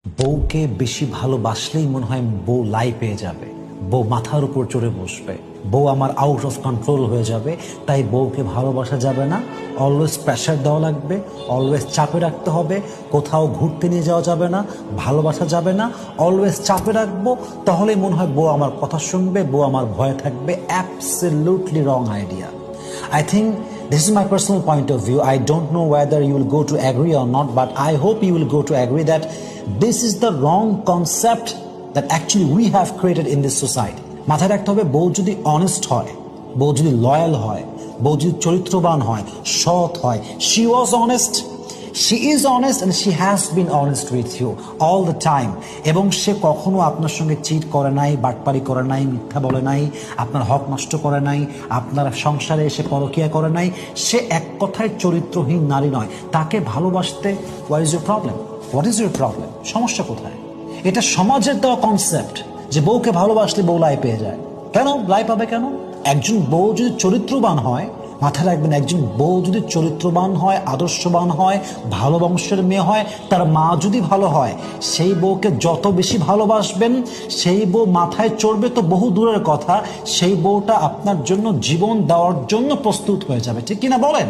বউকে বেশি ভালোবাসলেই মনে হয় বউ লাই পেয়ে যাবে, বউ মাথার উপর চড়ে বসবে, বউ আমার আউট অফ কন্ট্রোল হয়ে যাবে। তাই বউকে ভালোবাসা যাবে না, অলওয়েজ প্রেশার দেওয়া লাগবে, অলওয়েজ চাপে রাখতে হবে। কোথাও ঘুরতে নিয়ে যাওয়া যাবে না, ভালোবাসা যাবে না, অলওয়েজ চাপে রাখবো। তাহলেই মনে হয় বউ আমার কথা শুনবে, বউ আমার ভয়ে থাকবে। Absolutely wrong idea. I think this is my personal point of view. I don't know whether you will go to agree or not, but I hope you will go to agree that this is the wrong concept that actually we have created in this society. মাথায় রাখতে হবে, বউ যদি honest হয়, বউ যদি loyal হয়, বউ যদি চরিত্রবান হয়, সৎ হয়, she was honest, she is honest and she has been honest with you all the time, এবং সে কখনো আপনার সঙ্গে চিট করে নাই, বাটপারি করে নাই, মিথ্যা বলে নাই, আপনার হক নষ্ট করে নাই, আপনার সংসারে এসে পরকীয়া করে নাই। সে এক কথায় চরিত্রহীন নারী নয়। তাকে ভালোবাসতে what is your problem? What is your problem? সমস্যা কোথায়? এটা সমাজের দেওয়া কনসেপ্ট যে বউকে ভালোবাসলে বউ লাই পেয়ে যায়। কেন লাই পাবে? কেন? একজন বউ যদি চরিত্রবান হয়, মাথায় রাখবেন, একজন বউ যদি চরিত্রবান হয়, আদর্শবান হয়, ভালো বংশের মেয়ে হয়, তার মা যদি ভালো হয়, সেই বউকে যত বেশি ভালোবাসবেন, সেই বউ মাথায় চড়বে তো বহু দূরের কথা, সেই বউটা আপনার জন্য জীবন দেওয়ার জন্য প্রস্তুত হয়ে যাবে। ঠিক কিনা বলেন?